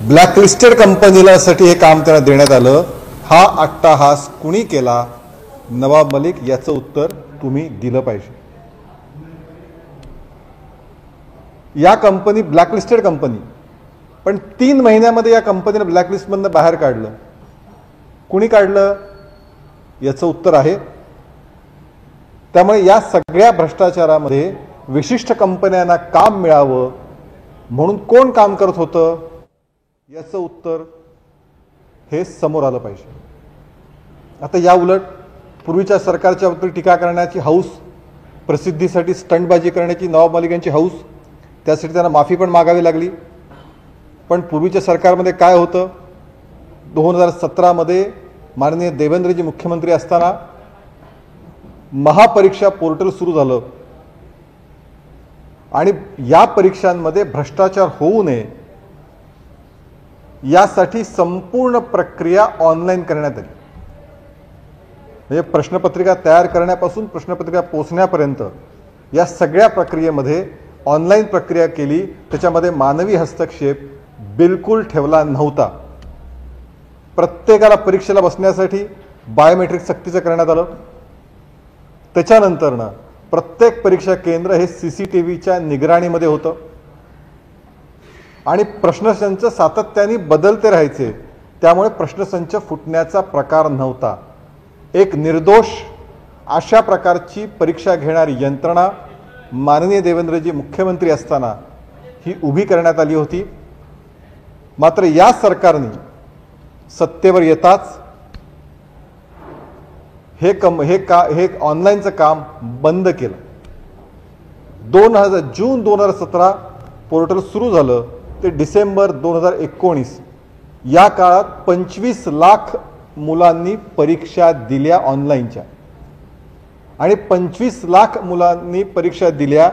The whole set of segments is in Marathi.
ब्लॅकलिस्टेड कंपनीला साठी हे काम त्यांना देण्यात आलं। हा अट्टाहास कुणी केला? नवाब मलिक याचं उत्तर तुम्ही दिलं पाहिजे। या कंपनी ब्लॅकलिस्टेड कंपनी, पण 3 महिन्यामध्ये या कंपनीने ब्लॅकलिस्टमधून बाहेर काढलं। कुणी काढलं याचं उत्तर आहे। त्यामुळे या सगळ्या भ्रष्टाचारामध्ये विशिष्ट कंपन्यांना काम मिळावं म्हणून कोण काम करत होतं याचं उत्तर हे समोर आलं पाहिजे। आता या उलट पूर्वीच्या सरकारच्या बाबतीत टीका करण्याची हौस, प्रसिद्धीसाठी स्टंटबाजी करण्याची नवाब मलिक यांची हौस, त्यासाठी त्यांना माफी पण मागावी लागली। पण पूर्वीच्या सरकारमध्ये काय होतं? 2017 मध्ये माननीय देवेंद्रजी मुख्यमंत्री असताना महापरीक्षा पोर्टल सुरू झालं आणि या परीक्षांमध्ये भ्रष्टाचार होऊ नये यासाठी संपूर्ण प्रक्रिया ऑनलाईन करण्यात आली। म्हणजे प्रश्नपत्रिका तयार करण्यापासून प्रश्नपत्रिका पोहोचण्यापर्यंत या सगळ्या प्रक्रियेमध्ये ऑनलाईन प्रक्रिया केली। त्याच्यामध्ये मानवी हस्तक्षेप बिलकुल ठेवला नव्हता। प्रत्येकाला परीक्षेला बसण्यासाठी बायोमेट्रिक सक्तीचं करण्यात आलं। त्याच्यानंतरनं प्रत्येक परीक्षा केंद्र हे CCTVच्या निगराणीमध्ये होतं आणि प्रश्नसंच सातत्याने बदलते राहायचे। त्यामुळे प्रश्नसंच फुटण्याचा प्रकार नव्हता। एक निर्दोष अशा प्रकारची परीक्षा घेणारी यंत्रणा माननीय देवेंद्रजी मुख्यमंत्री असताना ही उभी करण्यात आली होती। मात्र या सरकारने सत्तेवर येताच हे ऑनलाईनचं काम बंद केलं। जून 2017 पोर्टल सुरू झालं ते डिसेंबर 2019 या काळात 25 लाख मुलांनी परीक्षा दिल्या ऑनलाईनच्या आणि 25 लाख मुलांनी परीक्षा दिल्या,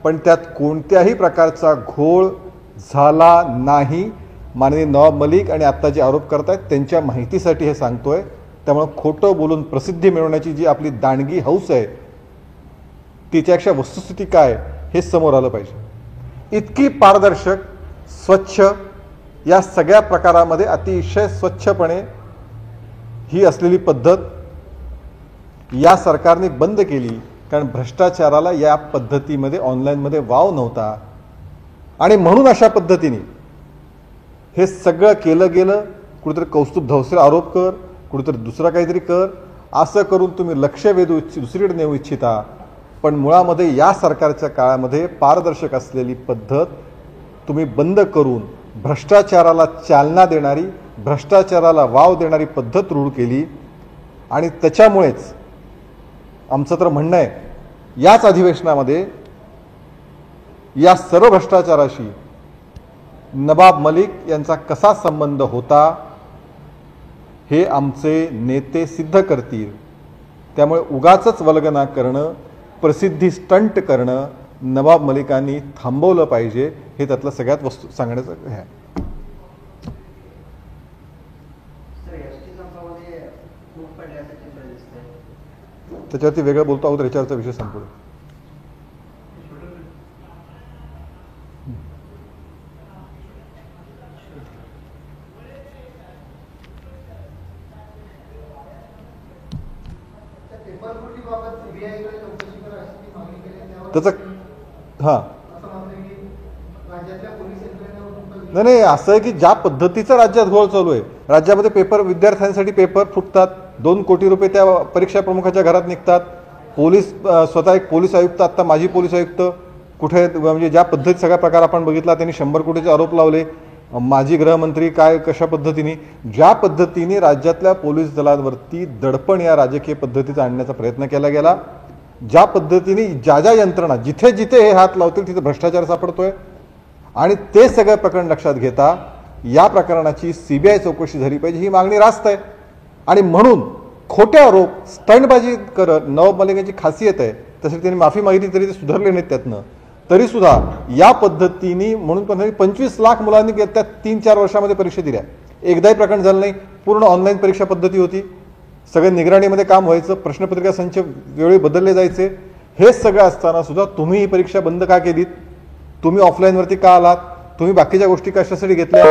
पण त्यात कोणत्याही प्रकारचा घोळ झाला नाही। माननीय नवाब मलिक आणि आता जे आरोप करतायत त्यांच्या माहितीसाठी हे सांगतोय। त्यामुळे खोटं बोलून प्रसिद्धी मिळवण्याची जी आपली दांडगी हौस आहे तिच्यापेक्षा वस्तुस्थिती काय हे समोर आलं पाहिजे। इतकी पारदर्शक, स्वच्छ या सगळ्या प्रकारामध्ये अतिशय स्वच्छपणे ही असलेली पद्धत या सरकारने बंद केली, कारण भ्रष्टाचाराला या पद्धतीमध्ये ऑनलाईनमध्ये वाव नव्हता। आणि म्हणून अशा पद्धतीने हे सगळं केलं गेलं। कुठेतरी कौस्तुभ धवसेर आरोप कर, कुठेतरी दुसरा काहीतरी कर, असं करून तुम्ही लक्ष वेधू दुसरीकडे नेऊ इच्छिता। पण मुळामध्ये या सरकारच्या काळामध्ये पारदर्शक असलेली पद्धत तुम्ही बंद करून भ्रष्टाचाराला चालना देणारी, भ्रष्टाचाराला वाव देणारी पद्धत रूढ केली। आणि त्याच्यामुळेच आमचं तर म्हणणं आहे याच अधिवेशनामध्ये या सर्व भ्रष्टाचाराशी नवाब मलिक यांचा कसा संबंध होता हे आमचे नेते सिद्ध करतील। त्यामुळे उगाचच वल्गना करणं, प्रसिद्धी स्टंट करणं नवाब मलिकांनी थांबवलं पाहिजे। हे त्यातलं सगळ्यात वस्तू सांगण्याचं आहे। त्याच्यावरती वेगळं बोलतो आहोत, याच्यावरचा विषय संपवू। त्याचं हां नाही असं आहे की ज्या पद्धतीचा राज्यात घोळ चालू आहे, राज्यामध्ये पेपर विद्यार्थ्यांसाठी पेपर फुटतात, 2 कोटी रुपये त्या परीक्षा प्रमुखाच्या घरात निघतात। पोलीस स्वतः एक पोलीस आयुक्त, आता माजी पोलीस आयुक्त कुठे, म्हणजे ज्या पद्धतीत सगळा प्रकार आपण बघितला, त्यांनी 100 कोटीचे आरोप लावले। माजी गृहमंत्री काय कशा पद्धतीने, ज्या पद्धतीने राज्यातल्या पोलीस दलांवरती दडपण या राजकीय पद्धतीचा आणण्याचा प्रयत्न केला गेला, ज्या पद्धतीने ज्या यंत्रणा जिथे जिथे हे हात लावतील तिथे भ्रष्टाचार सापडतोय आणि ते सगळं प्रकरण लक्षात घेता या प्रकरणाची CBI चौकशी झाली पाहिजे ही मागणी रास्त आहे। आणि म्हणून खोटे आरोप, स्टंटबाजी करत नवाब मलिक यांची खासियत आहे, तसे त्यांनी माफी मागितली तरी ते सुधारले नाहीत त्यातनं, तरी सुद्धा या पद्धतीने म्हणून पण 25 लाख मुलांनी त्या 3-4 वर्षामध्ये परीक्षा दिल्या, एकदाही प्रकरण झालं नाही। पूर्ण ऑनलाईन परीक्षा पद्धती होती, सगळं निगराणीमध्ये काम व्हायचं, प्रश्नपत्रिका संच वेळोवेळी बदलले जायचे। हे सगळं असताना सुद्धा तुम्ही ही परीक्षा बंद का केलीत? तुम्ही ऑफलाईनवरती का आलात? तुम्ही बाकीच्या गोष्टी कशासाठी घेतल्या?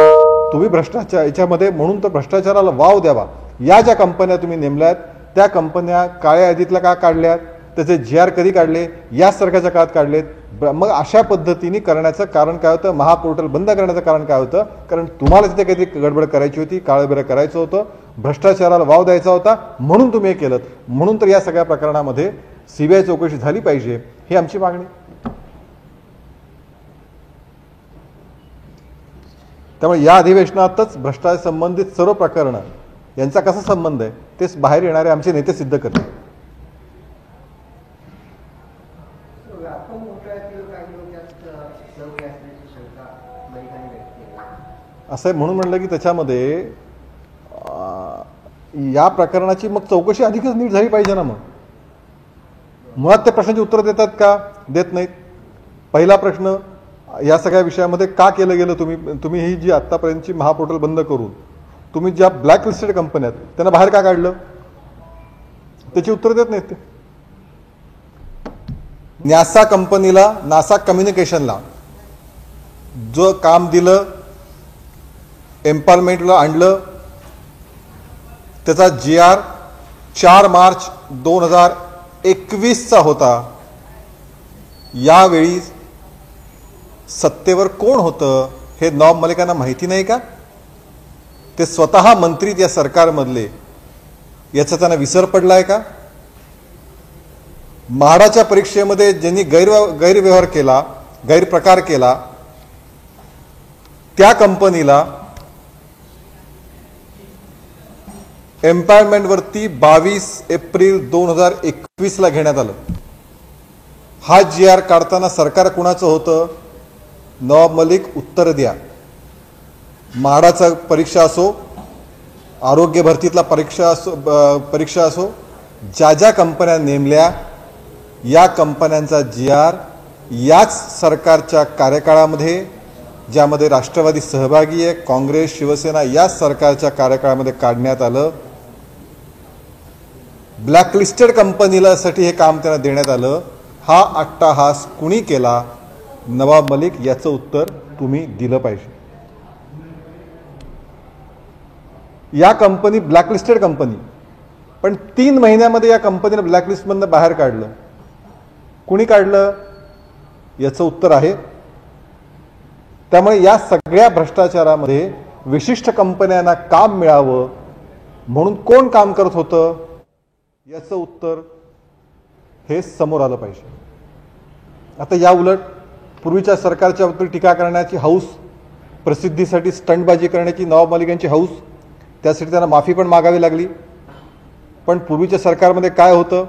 तुम्ही भ्रष्टाचार याच्यामध्ये म्हणून तर भ्रष्टाचाराला वाव द्यावा. या ज्या कंपन्या तुम्ही नेमल्यात त्या कंपन्या काळ्या यादीतल्या का काढल्यात, त्याचे GR कधी काढले, या सरकारच्या काळात काढलेत. मग अशा पद्धतीने करण्याचं कारण काय होतं, महापोर्टल बंद करण्याचं कारण काय होतं, कारण तुम्हाला तिथे काहीतरी गडबड करायची होती, काळबेरं करायचं होतं, भ्रष्टाचाराला वाव द्यायचा होता, म्हणून तुम्ही हे केलं. म्हणून तर या सगळ्या प्रकरणामध्ये CBI चौकशी झाली पाहिजे, ही आमची मागणी. त्यामुळे या अधिवेशनातच भ्रष्टाचार संबंधित सर्व प्रकरणं यांचा कसा संबंध आहे तेच बाहेर येणारे आमचे नेते सिद्ध करतील. असं आहे म्हणून म्हणलं की त्याच्यामध्ये या प्रकरणाची मग चौकशी अधिकच नीट झाली पाहिजे ना. मग मुळात त्या प्रश्नाची उत्तर देतात का, देत नाहीत. पहिला प्रश्न, या सगळ्या विषयामध्ये का केलं गेलं, तुम्ही ही जी आत्तापर्यंतची महापोर्टल बंद करून तुम्ही ज्या ब्लॅक लिस्टेड कंपन्या आहेत त्यांना बाहेर का काढलं, त्याची उत्तर देत नाहीत ते. नासा कंपनीला, नासा कम्युनिकेशनला जो काम दिलं, एम्पावरमेंटला आणलं, त्याचा GR 4 मार्च 2021चा होता. यावेळी सत्तेवर कोण होतं हे नवाब मलिकांना माहिती नाही का? ते स्वतः मंत्री या सरकारमधले, याचा त्यांना विसर पडलाय का? म्हाडाच्या परीक्षेमध्ये ज्यांनी गैरव्यवहार केला, गैरप्रकार केला, त्या कंपनीला एम्पावरमेंटवरती 22 एप्रिल 2021ला घेण्यात आलं. हा GR काढताना सरकार कुणाचं होतं? नवाब मलिक, उत्तर द्या. म्हाडाचा परीक्षा असो, आरोग्य भरतीतला परीक्षा असो, ज्या ज्या कंपन्या नेमल्या, या कंपन्यांचा GR याच सरकारच्या कार्यकाळामध्ये, ज्यामध्ये राष्ट्रवादी सहभागी आहे, काँग्रेस, शिवसेना, याच सरकारच्या कार्यकाळामध्ये काढण्यात आलं. ब्लॅकलिस्टेड कंपनीला साठी हे काम त्यांना देण्यात आलं. हा अट्टाहास कुणी केला? नवाब मलिक, याचं उत्तर तुम्ही दिलं पाहिजे. या कंपनी ब्लॅकलिस्टेड कंपनी, पण 3 महिन्यामध्ये या कंपनीला ब्लॅकलिस्टमधनं बाहेर काढलं. कुणी काढलं? याचं उत्तर आहे. त्यामुळे या सगळ्या भ्रष्टाचारामध्ये विशिष्ट कंपन्यांना काम मिळावं म्हणून कोण काम करत होतं, याचं उत्तर हे समोर आलं पाहिजे. आता या उलट पूर्वीच्या सरकारच्या बाबतीत टीका करण्याची हौस, प्रसिद्धीसाठी स्टंटबाजी करण्याची नवाब मलिकांची हौस, त्यासाठी त्यांना माफी पण मागावी लागली. पण पूर्वीच्या सरकारमध्ये काय होतं,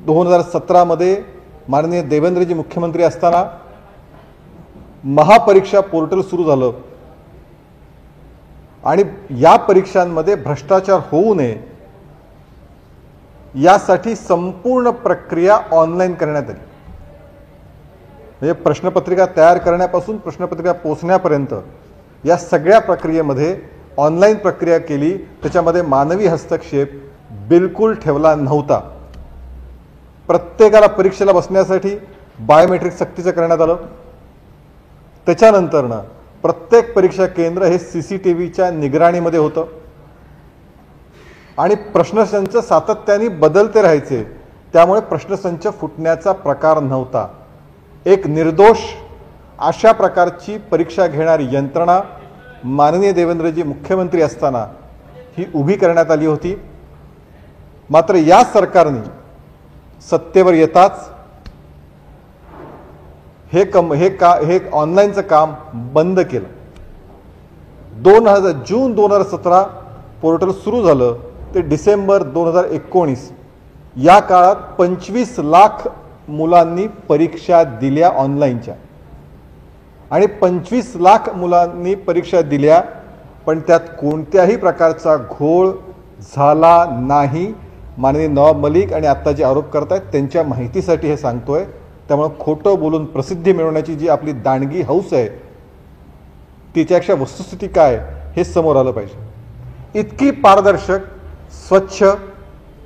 2017मध्ये माननीय देवेंद्रजी मुख्यमंत्री असताना महापरीक्षा पोर्टल सुरू झालं आणि या परीक्षांमध्ये भ्रष्टाचार होऊ नये यासाठी संपूर्ण प्रक्रिया ऑनलाईन करण्यात आली. म्हणजे प्रश्नपत्रिका तयार करण्यापासून प्रश्नपत्रिका पोचण्यापर्यंत या सगळ्या प्रक्रियेमध्ये ऑनलाईन प्रक्रिया केली. त्याच्यामध्ये मानवी हस्तक्षेप बिलकुल ठेवला नव्हता. प्रत्येकाला परीक्षेला बसण्यासाठी बायोमेट्रिक सक्तीचं करण्यात आलं. त्याच्यानंतरनं प्रत्येक परीक्षा केंद्र हे CCTVच्या निगराणीमध्ये होतं आणि प्रश्नसंच सातत्याने बदलते राहायचे. त्यामुळे प्रश्नसंच फुटण्याचा प्रकार नव्हता. एक निर्दोष अशा प्रकारची परीक्षा घेणारी यंत्रणा माननीय देवेंद्रजी मुख्यमंत्री असताना ही उभी करण्यात आली होती. मात्र या सरकारने सत्तेवर येताच हे ऑनलाईनचं काम बंद केलं. जून 2017 पोर्टल सुरू झालं ते डिसेंबर 2019 या काळात 25 लाख मुलांनी परीक्षा दिल्या ऑनलाईनच्या आणि 25 लाख मुलांनी परीक्षा दिल्या, पण त्यात कोणत्याही प्रकारचा घोळ झाला नाही. माननीय नवाब मलिक आणि आत्ता जे आरोप करतायत त्यांच्या माहितीसाठी हे सांगतोय. त्यामुळे खोटं बोलून प्रसिद्धी मिळवण्याची जी आपली दांडगी हौस आहे तिच्यापेक्षा वस्तुस्थिती काय हे समोर आलं पाहिजे. इतकी पारदर्शक, स्वच्छ,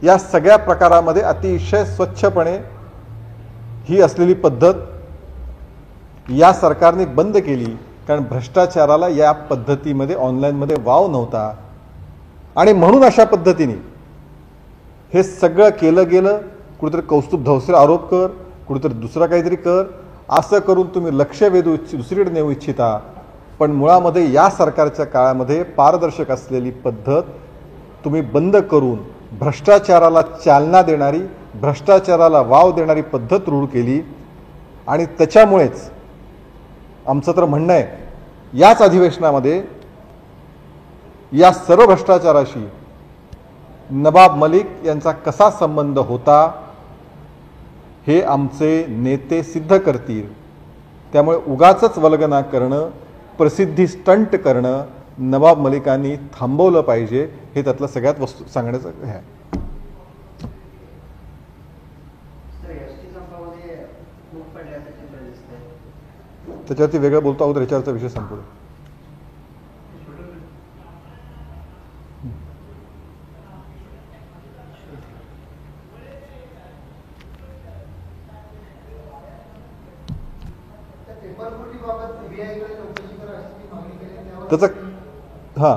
या सगळ्या प्रकारामध्ये अतिशय स्वच्छपणे ही असलेली पद्धत या सरकारने बंद केली. कारण भ्रष्टाचाराला या पद्धतीमध्ये ऑनलाईनमध्ये वाव नव्हता आणि म्हणून अशा पद्धतीने हे सगळं केलं गेलं. कुठेतरी कौस्तुभ धवसेर आरोप कर, कुठेतरी दुसरा काहीतरी कर, असं करून तुम्ही लक्ष वेधू दुसरीकडे नेऊ इच्छिता. पण मुळामध्ये या सरकारच्या काळामध्ये पारदर्शक असलेली पद्धत तुम्ही बंद करून भ्रष्टाचाराला चालना देणारी, भ्रष्टाचाराला वाव देणारी पद्धत रूढ केली. आणि त्याच्यामुळेच आमचं तर म्हणणं आहे, याच अधिवेशनामध्ये या सर्व भ्रष्टाचाराशी नवाब मलिक यांचा कसा संबंध होता हे आमचे नेते सिद्ध करतील. त्यामुळे उगाचच वल्गना करणं, प्रसिद्धी स्टंट करणं नवाब मलिकांनी थांबवलं पाहिजे. हे त्यातलं सगळ्यात वस्तू सांगण्याचं आहे. त्याच्यावरती वेगळं बोलतो आहोत, याच्यावरचा विषय संपवू. त्याचं हां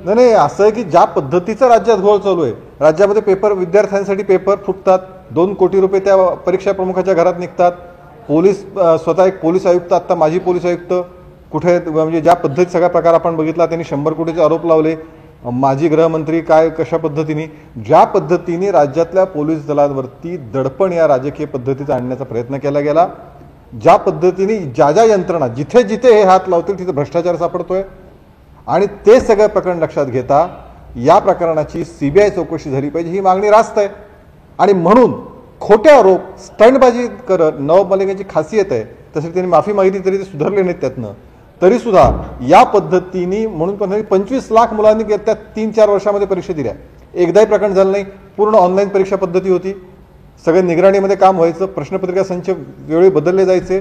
नाही असं आहे की ज्या पद्धतीचा राज्यात घोळ चालू आहे, राज्यामध्ये पेपर विद्यार्थ्यांसाठी पेपर फुटतात, 2 कोटी रुपये त्या परीक्षा प्रमुखाच्या घरात निघतात. पोलीस स्वतः एक पोलीस आयुक्त, आत्ता माजी पोलीस आयुक्त कुठे, म्हणजे ज्या पद्धतीत सगळा प्रकार आपण बघितला, त्यांनी 100 कोटीचे आरोप लावले. माजी गृहमंत्री काय कशा पद्धतीने, ज्या पद्धतीने राज्यातल्या पोलीस दलांवरती दडपण या राजकीय पद्धतीचा आणण्याचा प्रयत्न केला गेला, ज्या पद्धतीने ज्या ज्या यंत्रणा जिथे जिथे हे हात लावतील तिथे भ्रष्टाचार सापडतोय. आणि ते सगळं प्रकरण लक्षात घेता या प्रकरणाची CBI चौकशी झाली पाहिजे ही मागणी रास्त आहे. आणि म्हणून खोटे आरोप, स्टंटबाजी करत नवाब मलिक यांची खासियत आहे. तसे त्यांनी माफी मागितली तरी ते सुधारले नाहीत त्यातनं. तरीसुद्धा या पद्धतीने म्हणून पण 25 लाख मुलांनी त्या 3-4 वर्षामध्ये परीक्षा दिल्या. एकदाही प्रकरण झालं नाही. पूर्ण ऑनलाईन परीक्षा पद्धती होती. सगळं निगराणीमध्ये काम व्हायचं, प्रश्नपत्रिका संच वेळी बदलले जायचे.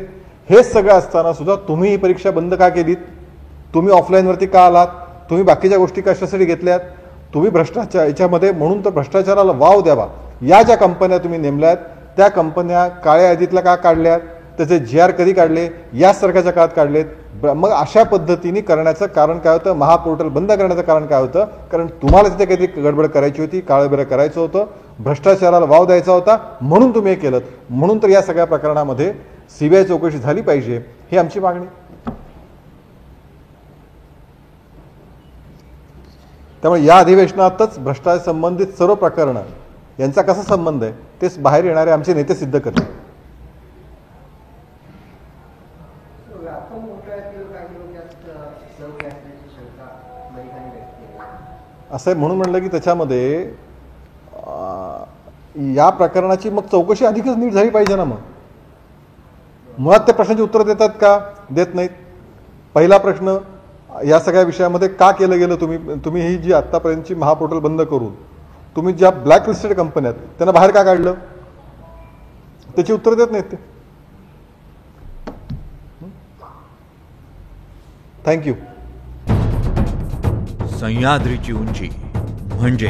हे सगळं असताना सुद्धा तुम्ही ही परीक्षा बंद का केलीत? तुम्ही ऑफलाईनवरती का आलात? तुम्ही बाकीच्या गोष्टी कशासाठी घेतल्यात? तुम्ही भ्रष्टाचार याच्यामध्ये, म्हणून तर भ्रष्टाचाराला वाव द्यावा. या ज्या कंपन्या तुम्ही नेमल्यात त्या कंपन्या काळ्या यादीतल्या का काढल्यात? त्याचे GR कधी काढले? या सरकारच्या काळात काढलेत. मग अशा पद्धतीने करण्याचं कारण काय होतं? महापोर्टल बंद करण्याचं कारण काय होतं? कारण तुम्हाला तिथे काहीतरी गडबड करायची होती, काळबेरं करायचं होतं, भ्रष्टाचाराला वाव द्यायचा होता, म्हणून तुम्ही हे केलं. म्हणून तर या सगळ्या प्रकरणामध्ये CBI चौकशी झाली पाहिजे ही आमची मागणी. त्यामुळे या अधिवेशनातच भ्रष्टाचार संबंधित सर्व प्रकरणं यांचा कसा संबंध आहे तेच बाहेर येणारे आमचे नेते सिद्ध करतील. असं म्हणून म्हणलं की त्याच्यामध्ये या प्रकरणाची मग चौकशी अधिकच नीट झाली पाहिजे ना. मग मुळात त्या प्रश्नाची उत्तर देतात का? देत नाहीत. पहिला प्रश्न, या सगळ्या विषयामध्ये का केलं गेलं? तुम्ही ही जी आत्तापर्यंतची महापोर्टल बंद करून तुम्ही ज्या ब्लॅक लिस्टेड कंपन्या आहेत त्यांना बाहेर का काढलं? त्याची उत्तर देत नाहीत ते. थँक्यू. सह्याद्रीची उंची म्हणजे